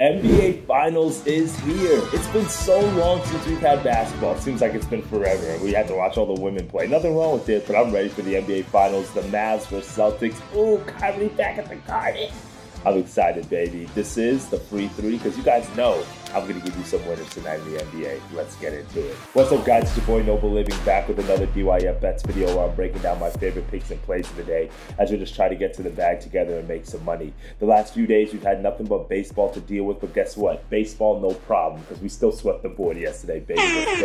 NBA Finals is here. It's been so long since we've had basketball. It seems like it's been forever. We had to watch all the women play. Nothing wrong with it, but I'm ready for the NBA Finals. The Mavs versus Celtics. Ooh, Kyrie back at the Garden. I'm excited, baby. This is the free three because you guys know I'm going to give you some winners tonight in the NBA. Let's get into it. What's up, guys? It's your boy Noble Living back with another DYF Bets video where I'm breaking down my favorite picks and plays of the day as we just try to get to the bag together and make some money. The last few days we've had nothing but baseball to deal with, but guess what? Baseball, no problem because we still swept the board yesterday, baby. Let's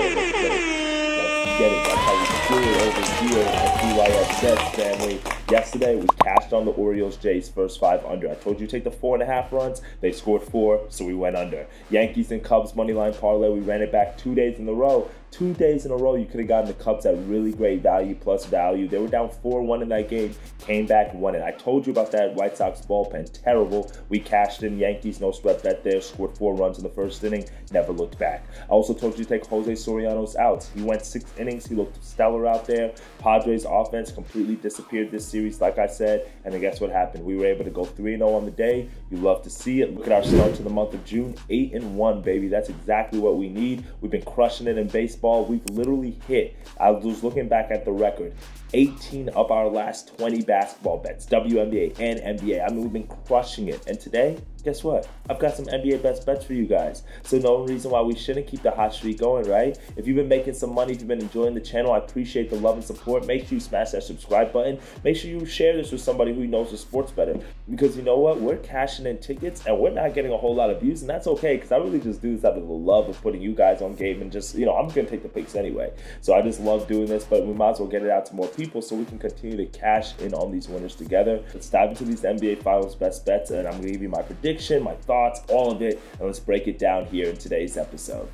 get it. That's how we do it over here at DYF Bets, family. Yesterday, we cashed on the Orioles-Jays first 5 under. I told you take the 4.5 runs. They scored 4, so we went under. Yankees and Cubs moneyline parlay. We ran it back 2 days in a row. 2 days in a row, you could have gotten the Cubs at really great value plus value. They were down 4-1 in that game, came back, won it. I told you about that White Sox bullpen. Terrible. We cashed in Yankees, no sweat bet there, scored 4 runs in the first inning, never looked back. I also told you to take Jose Soriano's outs. He went 6 innings. He looked stellar out there. Padres offense completely disappeared this series, like I said, and then guess what happened? We were able to go 3-0 on the day. You love to see it. Look at our start to the month of June, 8-1, baby. That's exactly what we need. We've been crushing it in baseball. We've literally hit, I was looking back at the record, 18 of our last 20 basketball bets, WNBA and NBA. I mean, we've been crushing it. And today, guess what? I've got some NBA bets for you guys. So no reason why we shouldn't keep the hot streak going, right? If you've been making some money, if you've been enjoying the channel, I appreciate the love and support. Make sure you smash that subscribe button. Make sure you share this with somebody who knows the sports better. Because you know what? We're cashing in tickets and we're not getting a whole lot of views, and that's okay because I really just do this out of the love of putting you guys on game and just, you know, I'm going to take the picks anyway. So I just love doing this, but we might as well get it out to more people so we can continue to cash in on these winners together. Let's dive into these NBA Finals best bets, and I'm going to give you my prediction, my thoughts, all of it, and let's break it down here in today's episode.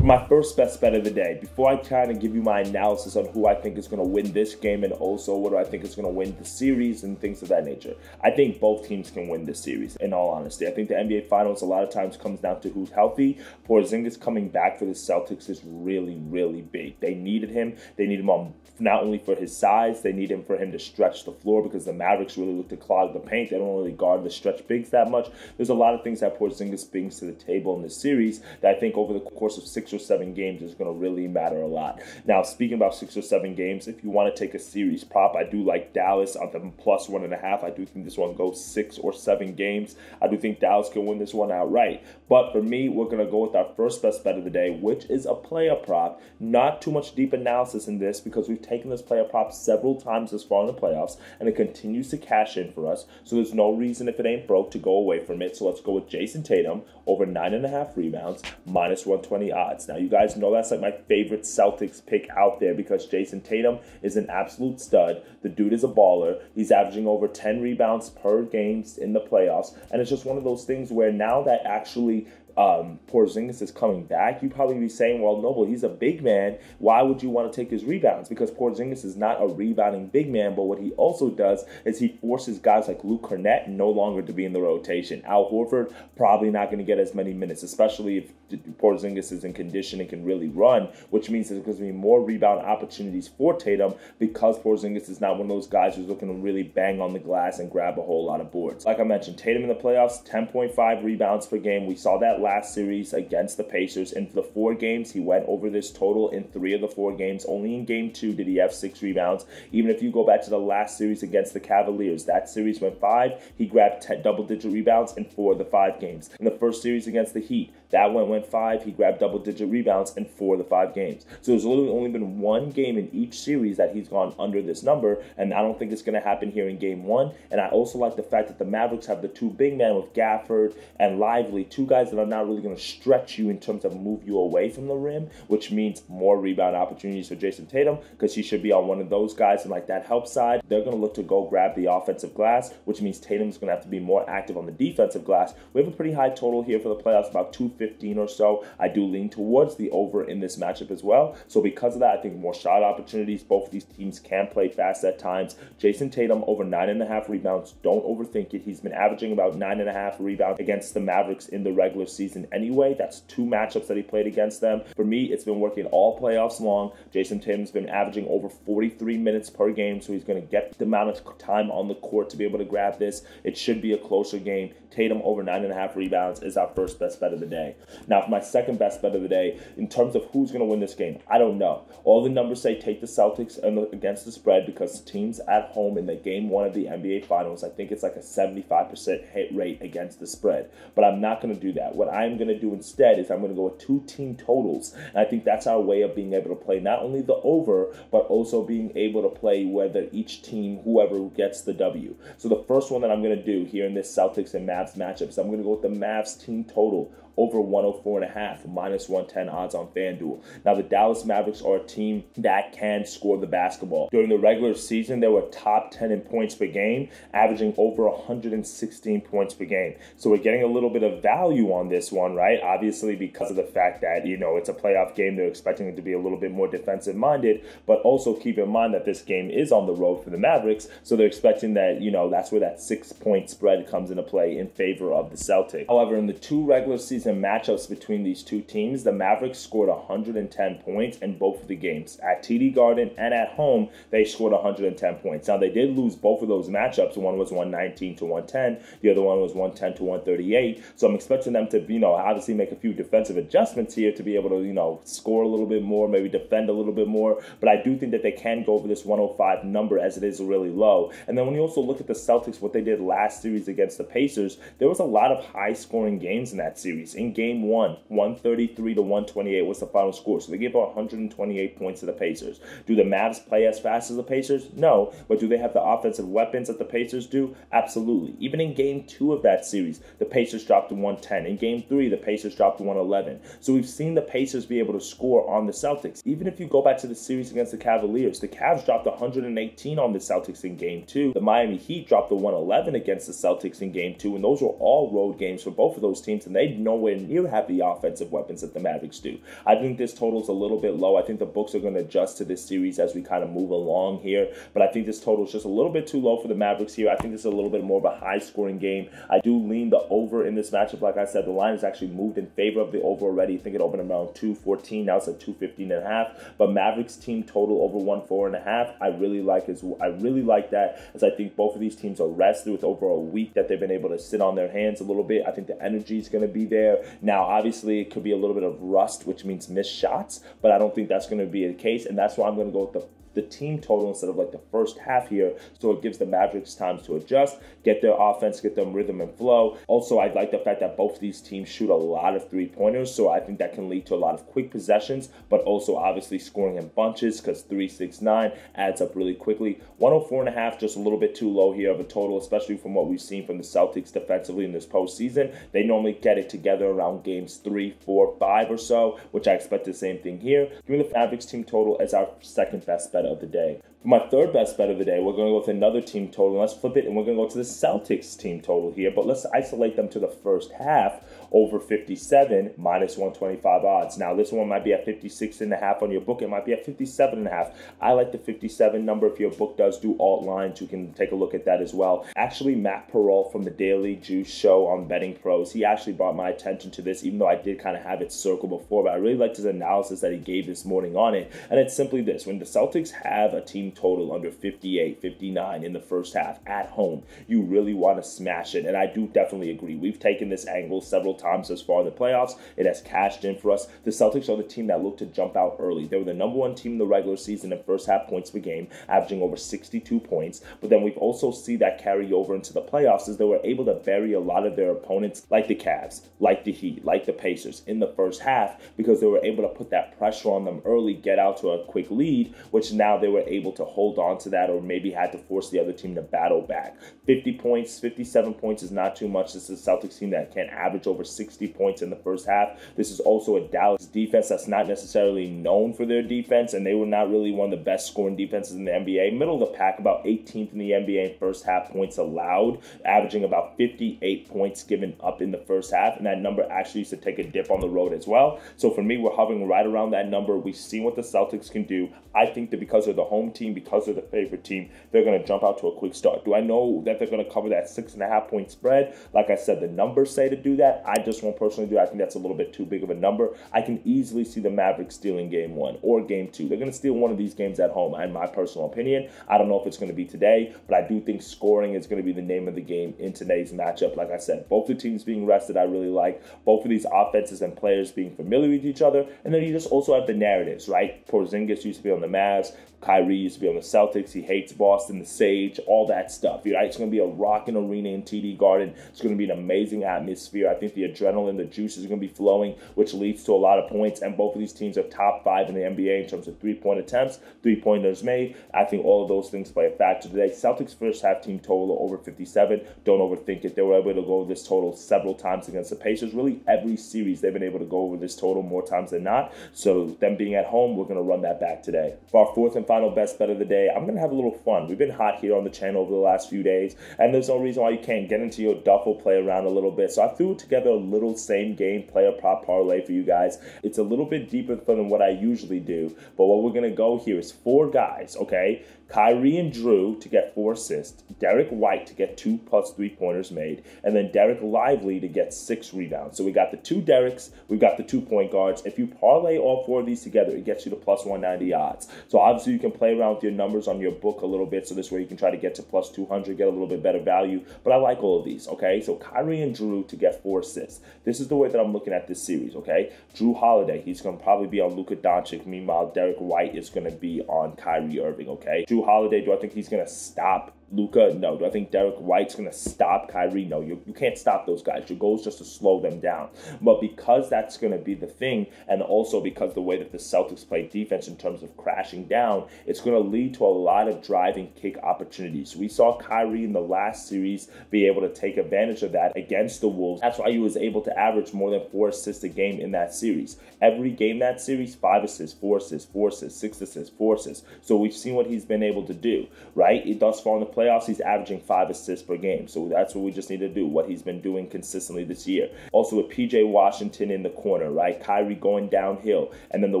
My first best bet of the day, before I kind of give you my analysis on who I think is going to win this game and also what do I think is going to win the series and things of that nature. I think both teams can win this series, in all honesty. I think the NBA Finals a lot of times comes down to who's healthy. Porzingis coming back for the Celtics is really, really big. They needed him. They need him on not only for his size, they need him for him to stretch the floor because the Mavericks really look to clog the paint. They don't really guard the stretch bigs that much. There's a lot of things that Porzingis brings to the table in this series that I think over the course of 6 or 7 games is going to really matter a lot. Now, speaking about 6 or 7 games, if you want to take a series prop, I do like Dallas on the plus 1.5. I do think this one goes 6 or 7 games. I do think Dallas can win this one outright. But for me, we're going to go with our first best bet of the day, which is a player prop. Not too much deep analysis in this because we've taken this player prop several times this far in the playoffs, and it continues to cash in for us. So there's no reason if it ain't broke to go away from it. So let's go with Jason Tatum over 9.5 rebounds, minus 120 odds. Now, you guys know that's like my favorite Celtics pick out there because Jason Tatum is an absolute stud. The dude is a baller. He's averaging over 10 rebounds per game in the playoffs. And it's just one of those things where now that actually Porzingis is coming back, you'd probably be saying, well, Noble, he's a big man. Why would you want to take his rebounds? Because Porzingis is not a rebounding big man, but what he also does is he forces guys like Luke Cornett no longer to be in the rotation. Al Horford probably not going to get as many minutes, especially if Porzingis is in condition and can really run, which means there's going to be more rebound opportunities for Tatum because Porzingis is not one of those guys who's looking to really bang on the glass and grab a whole lot of boards. Like I mentioned, Tatum in the playoffs, 10.5 rebounds per game. We saw that last series against the Pacers. In the 4 games, he went over this total in 3 of the 4 games. Only in game 2 did he have 6 rebounds. Even if you go back to the last series against the Cavaliers, that series went 5. He grabbed 10 double-digit rebounds in 4 of the 5 games. In the first series against the Heat, that one went 5. He grabbed double-digit rebounds in 4 of the 5 games. So there's literally only been 1 game in each series that he's gone under this number, and I don't think it's going to happen here in game 1. And I also like the fact that the Mavericks have the 2 big men with Gafford and Lively, 2 guys that are not really going to stretch you in terms of move you away from the rim, which means more rebound opportunities for Jason Tatum because he should be on one of those guys. And like that help side, they're going to look to go grab the offensive glass, which means Tatum's going to have to be more active on the defensive glass. We have a pretty high total here for the playoffs, about 215 or so. I do lean towards the over in this matchup as well. So because of that, I think more shot opportunities. Both of these teams can play fast at times. Jason Tatum over 9.5 rebounds. Don't overthink it. He's been averaging about 9.5 rebounds against the Mavericks in the regular season. season anyway. That's 2 matchups that he played against them. For me, it's been working all playoffs long. Jason Tatum's been averaging over 43 minutes per game, so he's going to get the amount of time on the court to be able to grab this. It should be a closer game. Tatum over 9.5 rebounds is our first best bet of the day. Now, for my second best bet of the day, in terms of who's going to win this game, I don't know. All the numbers say take the Celtics against the spread because teams at home in the game 1 of the NBA Finals, I think it's like a 75% hit rate against the spread. But I'm not going to do that. What I'm going to do instead is I'm going to go with 2 team totals. And I think that's our way of being able to play not only the over, but also being able to play whether each team, whoever gets the W. So the first one that I'm going to do here in this Celtics and Mavs matchup is I'm going to go with the Mavs team total over 104.5, minus 110 odds on FanDuel. Now, the Dallas Mavericks are a team that can score the basketball. During the regular season, they were top 10 in points per game, averaging over 116 points per game. So we're getting a little bit of value on this one, right? Obviously, because of the fact that, it's a playoff game, they're expecting it to be a little bit more defensive-minded, but also keep in mind that this game is on the road for the Mavericks, so they're expecting that, that's where that 6-point spread comes into play in favor of the Celtics. However, in the 2 regular season matchups between these 2 teams, the Mavericks scored 110 points in both of the games. At TD Garden and at home, they scored 110 points. Now, they did lose both of those matchups. One was 119 to 110. The other one was 110 to 138. So I'm expecting them to, obviously make a few defensive adjustments here to be able to, score a little bit more, maybe defend a little bit more. But I do think that they can go over this 105 number as it is really low. And then when you also look at the Celtics, what they did last series against the Pacers, there was a lot of high-scoring games in that series. In game 1, 133 to 128 was the final score. So they gave out 128 points to the Pacers. Do the Mavs play as fast as the Pacers? No. But do they have the offensive weapons that the Pacers do? Absolutely. Even in game 2 of that series, the Pacers dropped to 110. In game 3, the Pacers dropped to 111. So we've seen the Pacers be able to score on the Celtics. Even if you go back to the series against the Cavaliers, the Cavs dropped 118 on the Celtics in game 2. The Miami Heat dropped to 111 against the Celtics in game 2. And those were all road games for both of those teams, and they nowhere near have the offensive weapons that the Mavericks do. I think this total is a little bit low. I think the books are going to adjust to this series as we kind of move along here, but I think this total is just a little bit too low for the Mavericks here. I think this is a little bit more of a high-scoring game. I do lean the over in this matchup. Like I said, the line has actually moved in favor of the over already. I think it opened around 214. Now it's at 215.5. But Mavericks team total over 104.5. I really like that, as I think both of these teams are rested with over a week that they've been able to sit on their hands a little bit. I think the energy is going to be there. Now, obviously, it could be a little bit of rust, which means missed shots, but I don't think that's going to be the case, and that's why I'm going to go with the team total instead of like the first half here, so it gives the Mavericks time to adjust, get their offense, get them rhythm and flow. Also, I like the fact that both of these teams shoot a lot of 3-pointers, so I think that can lead to a lot of quick possessions, but also obviously scoring in bunches because 3, 6, 9 adds up really quickly. 104.5, just a little bit too low here of a total, especially from what we've seen from the Celtics defensively in this postseason. They normally get it together around games 3, 4, 5 or so, which I expect the same thing here. Give me the Mavericks team total as our second best bet of the day. For my third best bet of the day, we're going to go with another team total. Let's flip it, and we're going to go to the Celtics team total here, but let's isolate them to the first half over 57, minus 125 odds. Now, this one might be at 56.5 on your book. It might be at 57.5. I like the 57 number. If your book does do alt lines, you can take a look at that as well. Actually, Matt Perrault from the Daily Juice Show on Betting Pros, he actually brought my attention to this, even though I did kind of have it circled before, but I really liked his analysis that he gave this morning on it. And it's simply this: when the Celtics have a team total under 58, 59 in the first half at home, you really want to smash it. And I do definitely agree. We've taken this angle several times as far in the playoffs. It has cashed in for us. The Celtics are the team that looked to jump out early. They were the number 1 team in the regular season in first half points per game, averaging over 62 points. But then we've also seen that carry over into the playoffs as they were able to bury a lot of their opponents, like the Cavs, like the Heat, like the Pacers, in the first half, because they were able to put that pressure on them early, get out to a quick lead, which now they were able to hold on to that, or maybe had to force the other team to battle back. 50 points, 57 points is not too much. This is a Celtics team that can average over 60 points in the first half. This is also a Dallas defense that's not necessarily known for their defense, and they were not really one of the best scoring defenses in the NBA. Middle of the pack, about 18th in the NBA in first half points allowed, averaging about 58 points given up in the first half, and that number actually used to take a dip on the road as well. So for me, we're hovering right around that number. We've seen what the Celtics can do. I think that because they're the home team team, because they're the favorite team, they're going to jump out to a quick start. Do I know that they're going to cover that 6.5 point spread? Like I said, the numbers say to do that. I just won't personally do it. I think that's a little bit too big of a number. I can easily see the Mavericks stealing game 1 or game 2. They're going to steal one of these games at home, in my personal opinion. I don't know if it's going to be today, but I do think scoring is going to be the name of the game in today's matchup. Like I said, both the teams being rested, I really like. Both of these offenses and players being familiar with each other. And then you just also have the narratives, right? Porzingis used to be on the Mavs. Kyrie used to be on the Celtics. He hates Boston, the Sage, all that stuff. Right? It's going to be a rocking arena in TD Garden. It's going to be an amazing atmosphere. I think the adrenaline, the juice is going to be flowing, which leads to a lot of points. And both of these teams are top 5 in the NBA in terms of three-point attempts, three-pointers made. I think all of those things play a factor today. Celtics first half team total over 57. Don't overthink it. They were able to go over this total several times against the Pacers. Really, every series they've been able to go over this total more times than not. So them being at home, we're going to run that back today. For our fourth and final best bet of the day, I'm going to have a little fun. We've been hot here on the channel over the last few days, and there's no reason why you can't get into your duffel, play around a little bit. So I threw together a little same game player prop parlay for you guys. It's a little bit deeper than what I usually do, but what we're going to go here is 4 guys, okay? Kyrie and Drew to get 4 assists, Derek White to get 2+ three-pointers made, and then Derek Lively to get 6 rebounds. So we got the 2 Dereks, we've got the 2 point guards. If you parlay all 4 of these together, it gets you to plus 190 odds. So obviously you can play around with your numbers on your book a little bit, so this way you can try to get to plus 200, get a little bit better value. But I like all of these, okay? So Kyrie and Drew to get 4 assists. This is the way that I'm looking at this series, okay? Drew Holiday, he's going to probably be on Luka Doncic. Meanwhile, Derek White is going to be on Kyrie Irving, okay? Drew Holiday, do I think he's going to stop Luka? No. Do I think Derek White's going to stop Kyrie? No. You can't stop those guys. Your goal is just to slow them down. But because that's going to be the thing, and also because the way that the Celtics play defense in terms of crashing down, it's going to lead to a lot of driving kick opportunities. We saw Kyrie in the last series be able to take advantage of that against the Wolves. That's why he was able to average more than 4 assists a game in that series. Every game that series, 5 assists, 4 assists, 4 assists, 6 assists, 4 assists. So we've seen what he's been able to do, right? Thus far in the playoffs, he's averaging 5 assists per game. So that's what we just need to do, what he's been doing consistently this year. Also with PJ Washington in the corner, right? Kyrie going downhill. And then the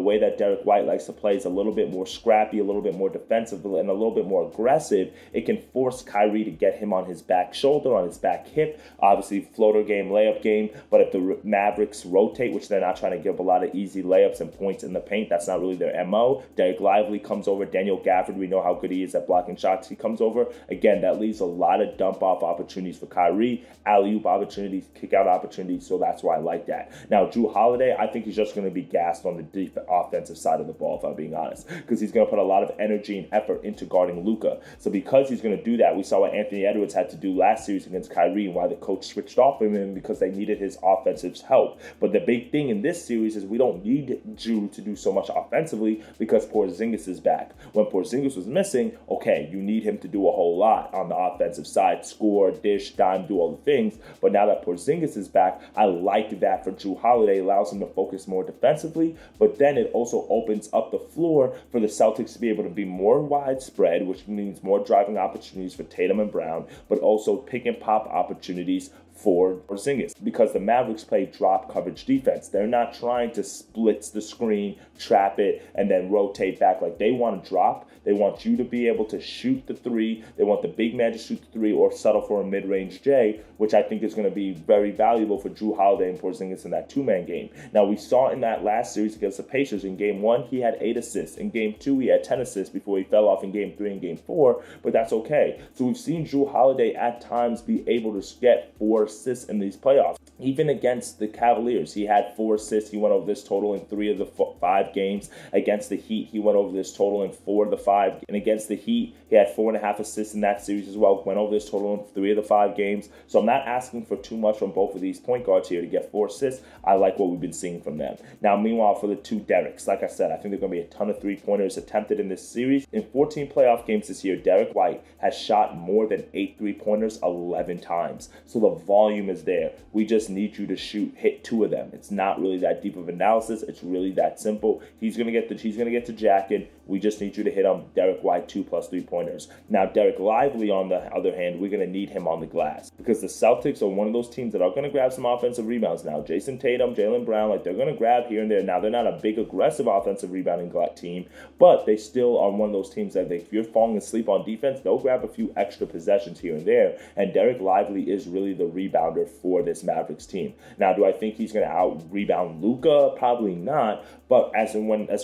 way that Derek White likes to play is a little bit more scrappy, a little bit more defensive, and a little bit more aggressive. It can force Kyrie to get him on his back shoulder, on his back hip. Obviously, floater game, layup game. But if the Mavericks rotate, which they're not trying to give up a lot of easy layups and points in the paint, that's not really their MO. Derek Lively comes over. Daniel Gafford, we know how good he is at blocking shots. He comes over. Again, that leaves a lot of dump-off opportunities for Kyrie, alley-oop opportunities, kick-out opportunities, so that's why I like that. Now, Drew Holiday, I think he's just going to be gassed on the offensive side of the ball, if I'm being honest, because he's going to put a lot of energy and effort into guarding Luka. So because he's going to do that, we saw what Anthony Edwards had to do last series against Kyrie and why the coach switched off of him, because they needed his offensive help. But the big thing in this series is we don't need Drew to do so much offensively because Porzingis is back. When Porzingis was missing, okay, you need him to do a whole lot on the offensive side, score, dish, dime, do all the things. But now that Porzingis is back, I like that for Drew Holiday. Allows him to focus more defensively, but then it also opens up the floor for the Celtics to be able to be more widespread, which means more driving opportunities for Tatum and Brown, but also pick and pop opportunities for Porzingis, because the Mavericks play drop coverage defense. They're not trying to split the screen, trap it, and then rotate back. Like, they want to drop. They want you to be able to shoot the 3. They want the big man to shoot the 3 or settle for a mid-range J, which I think is going to be very valuable for Drew Holiday and Porzingis in that 2-man game. Now, we saw in that last series against the Pacers, in Game 1, he had 8 assists. In Game 2, he had 10 assists before he fell off in Game 3 and Game 4, but that's okay. So we've seen Drew Holiday at times be able to get 4 assists in these playoffs. Even against the Cavaliers, he had 4 assists. He went over this total in 3 of the 5 games. Against the Heat, he went over this total in 4 of the 5. And against the Heat, he had 4.5 assists in that series as well. Went over this total in 3 of the 5 games. So I'm not asking for too much from both of these point guards here to get 4 assists. I like what we've been seeing from them. Now, meanwhile, for the 2 Dereks, like I said, I think there are going to be a ton of 3-pointers attempted in this series. In 14 playoff games this year, Derek White has shot more than 8 3-pointers 11 times. So the volume is there. We just need you to hit 2 of them. It's not really that deep of analysis. It's really that simple. He's gonna get to jacking. We just need you to hit him. Derek White 2+ 3-pointers. Now, Derek Lively, on the other hand, we're going to need him on the glass because the Celtics are one of those teams that are going to grab some offensive rebounds now. Jason Tatum, Jaylen Brown, like they're going to grab here and there. Now, they're not a big aggressive offensive rebounding team, but they still are one of those teams that if you're falling asleep on defense, they'll grab a few extra possessions here and there. And Derek Lively is really the rebounder for this Mavericks team. Now, do I think he's going to out-rebound Luka? Probably not. But as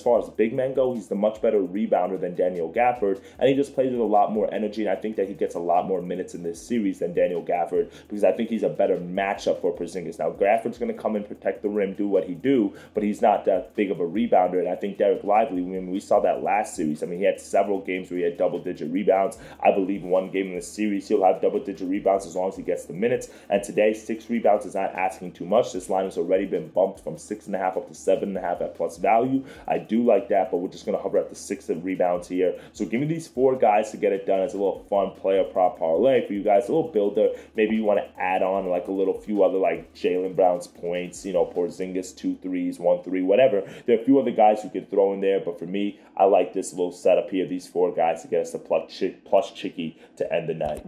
far as big men go, he's the much better rebounder than Daniel Gafford, and he just plays with a lot more energy, and I think that he gets a lot more minutes in this series than Daniel Gafford because I think he's a better matchup for Porzingis. Now, Gafford's going to come and protect the rim, do what he do, but he's not that big of a rebounder, and I think Derek Lively, when we saw that last series, I mean, he had several games where he had double-digit rebounds. I believe one game in the series, he'll have double-digit rebounds as long as he gets the minutes, and today, 6 rebounds is not asking too much. This line has already been bumped from 6.5 up to 7.5 at plus value. I do like that, but we're just going to hover at the 6 rebounds here. So give me these 4 guys to get it done as a little fun player prop parlay for you guys, a little builder. Maybe you want to add on like a little few other like Jaylen Brown's points, Porzingis 2 threes, 1 3, whatever. There are a few other guys you can throw in there, but for me, I like this little setup here, these 4 guys to get us a plus chicky to end the night.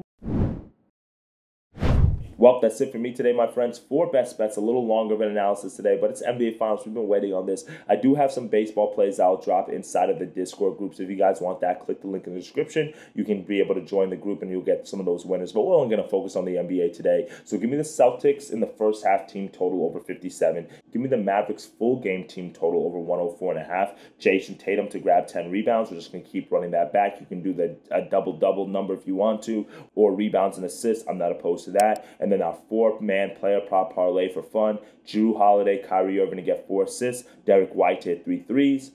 Well, that's it for me today, my friends. 4 best bets, a little longer of an analysis today, but it's NBA Finals. We've been waiting on this. I do have some baseball plays I'll drop inside of the Discord group, so if you guys want that, click the link in the description. You can be able to join the group, and you'll get some of those winners, but we're only going to focus on the NBA today. So give me the Celtics in the first half team total over 57. Give me the Mavericks full game team total over 104.5. Jason Tatum to grab 10 rebounds. We're just going to keep running that back. You can do a double-double number if you want to, or rebounds and assists. I'm not opposed to that. And then our 4-man player prop parlay for fun. Jrue Holiday, Kyrie Irving to get 4 assists. Derek White to hit 3 threes.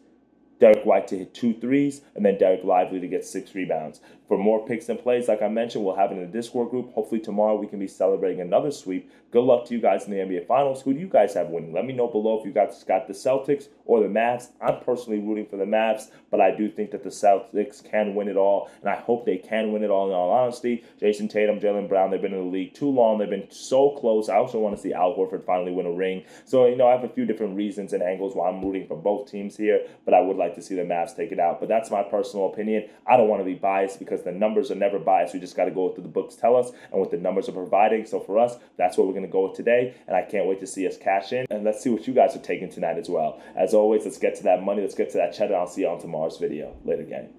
Derek White to hit 2 threes, and then Derek Lively to get 6 rebounds. For more picks and plays, like I mentioned, we'll have it in the Discord group. Hopefully tomorrow we can be celebrating another sweep. Good luck to you guys in the NBA Finals. Who do you guys have winning? Let me know below if you guys got the Celtics or the Mavs. I'm personally rooting for the Mavs, but I do think that the Celtics can win it all, and I hope they can win it all in all honesty. Jason Tatum, Jaylen Brown, they've been in the league too long. They've been so close. I also want to see Al Horford finally win a ring. So, I have a few different reasons and angles why I'm rooting for both teams here, but I would like to see the Mavs take it out. But that's my personal opinion. I don't want to be biased because the numbers are never biased. We just got to go with what the books tell us and what the numbers are providing. So for us, that's what we're going to go with today, and I can't wait to see us cash in. And let's see what you guys are taking tonight as well. As always, let's get to that money. Let's get to that cheddar. I'll see you on tomorrow's video. Later, gang.